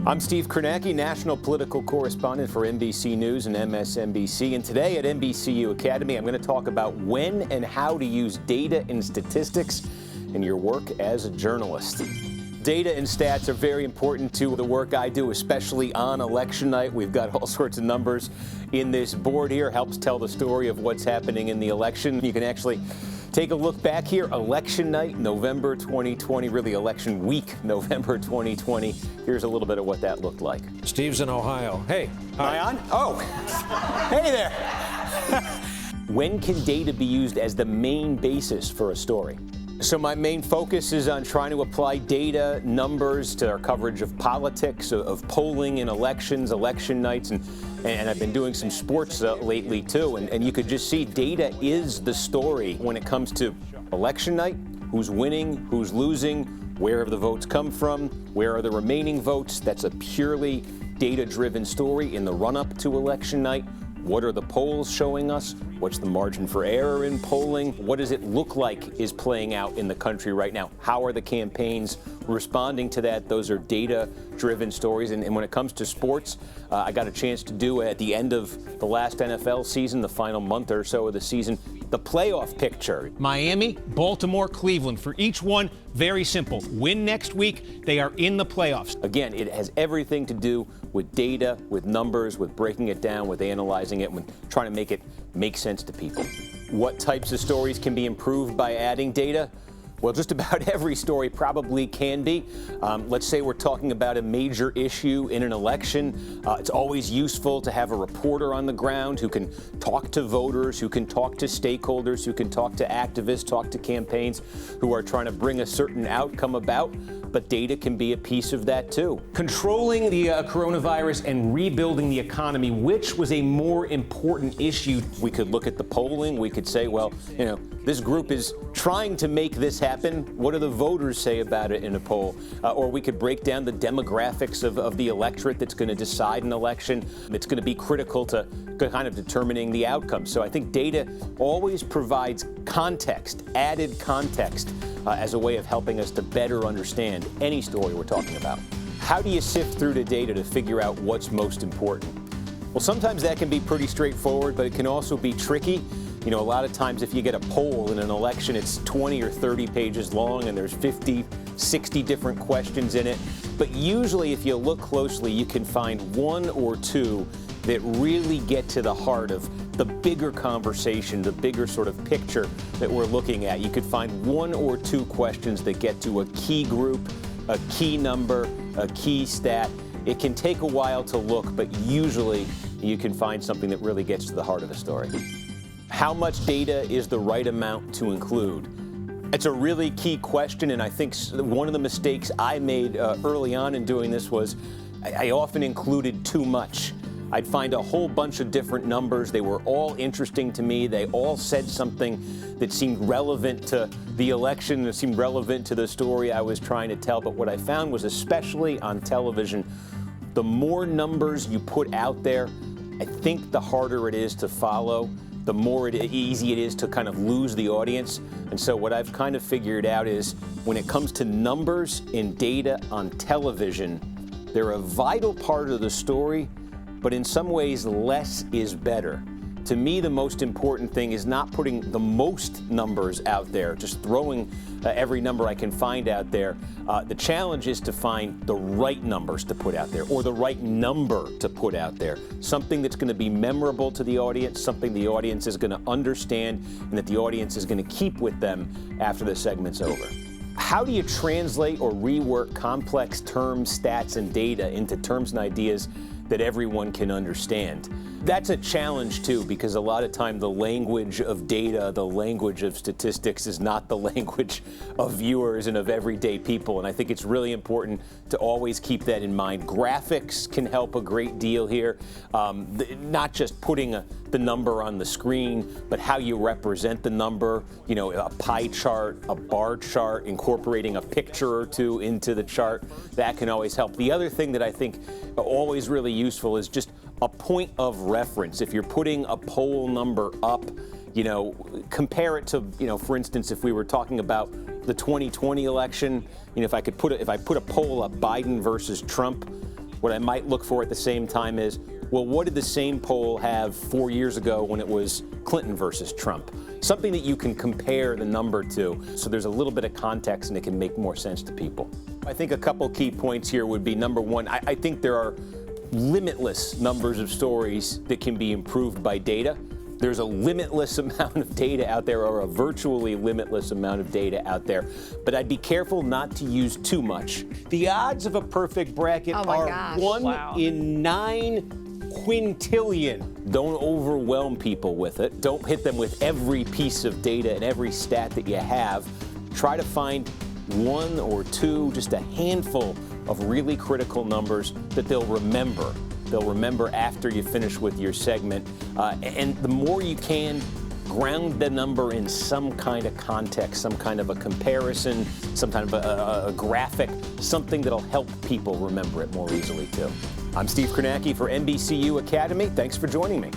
I'm Steve Kornacki, national political correspondent for NBC News and MSNBC. And today at NBCU Academy, I'm going to talk about when and how to use data and statistics in your work as a journalist. Data and stats are very important to the work I do, especially on election night. We've got all sorts of numbers in this board here, helps tell the story of what's happening in the election. You can actually take a look back here. Election night, November 2020, really election week, November 2020. Here's a little bit of what that looked like. Steve's in Ohio. Hey. Am I on? Oh, hey there. When can data be used as the main basis for a story? So my main focus is on trying to apply data, numbers to our coverage of politics, of polling in elections, election nights, and I've been doing some sports lately too. And you could just see data is the story when it comes to election night, who's winning, who's losing, where have the votes come from, where are the remaining votes. That's a purely data-driven story in the run-up to election night. What are the polls showing us? What's the margin for error in polling? What does it look like is playing out in the country right now? How are the campaigns responding to that? Those are data-driven stories. And when it comes to sports, I got a chance to do at the end of the last NFL season, the final month or so of the season, the playoff picture. Miami, Baltimore, Cleveland. For each one, very simple. Win next week, they are in the playoffs. Again, it has everything to do with data, with numbers, with breaking it down, with analyzing it, with trying to make it make sense to people. What types of stories can be improved by adding data? Well, just about every story probably can be. Let's say we're talking about a major issue in an election. It's always useful to have a reporter on the ground who can talk to voters, who can talk to stakeholders, who can talk to activists, talk to campaigns who are trying to bring a certain outcome about. But data can be a piece of that too. Controlling the coronavirus and rebuilding the economy, which was a more important issue? We could look at the polling. We could say, well, this group is trying to make this happen. What do the voters say about it in a poll? Or we could break down the demographics of the electorate that's going to decide an election. It's going to be critical to kind of determining the outcome. So I think data always provides context, added context, as a way of helping us to better understand any story we're talking about. How do you sift through the data to figure out what's most important? Well, sometimes that can be pretty straightforward, but it can also be tricky. A lot of times if you get a poll in an election, it's 20 or 30 pages long and there's 50, 60 different questions in it. But usually if you look closely, you can find one or two that really get to the heart of the bigger conversation, the bigger sort of picture that we're looking at. You could find one or two questions that get to a key group, a key number, a key stat. It can take a while to look, but usually you can find something that really gets to the heart of the story. How much data is the right amount to include? It's a really key question, and I think one of the mistakes I made early on in doing this was I often included too much. I'd find a whole bunch of different numbers. They were all interesting to me. They all said something that seemed relevant to the election, that seemed relevant to the story I was trying to tell. But what I found was, especially on television, the more numbers you put out there, I think the harder it is to follow, the more easy it is to kind of lose the audience. And so what I've kind of figured out is when it comes to numbers and data on television, they're a vital part of the story, but in some ways less is better. To me, the most important thing is not putting the most numbers out there, just throwing every number I can find out there. The challenge is to find the right numbers to put out there, or the right number to put out there. Something that's going to be memorable to the audience, something the audience is going to understand, and that the audience is going to keep with them after the segment's over. How do you translate or rework complex terms, stats, and data into terms and ideas that everyone can understand? That's a challenge too, because a lot of time the language of data, the language of statistics is not the language of viewers and of everyday people. And I think it's really important to always keep that in mind. Graphics can help a great deal here. Not just putting the number on the screen, but how you represent the number, a pie chart, a bar chart, incorporating a picture or two into the chart. That can always help. The other thing that I think always really useful is just a point of reference. If you're putting a poll number up, compare it to, for instance, if we were talking about the 2020 election, if I put a poll up, Biden versus Trump, What I might look for at the same time is, well, what did the same poll have 4 years ago when it was Clinton versus Trump? Something that you can compare the number to, so there's a little bit of context and it can make more sense to people. I think a couple key points here would be, number one, I think there are limitless numbers of stories that can be improved by data. There's a limitless amount of data out there, or a virtually limitless amount of data out there. But I'd be careful not to use too much. The odds of a perfect bracket are 1 in 9 quintillion. Don't overwhelm people with it. Don't hit them with every piece of data and every stat that you have. Try to find 1 or 2, just a handful of really critical numbers that they'll remember. They'll remember after you finish with your segment. And the more you can ground the number in some kind of context, some kind of a comparison, some kind of a graphic, something that'll help people remember it more easily too. I'm Steve Kornacki for NBCU Academy. Thanks for joining me.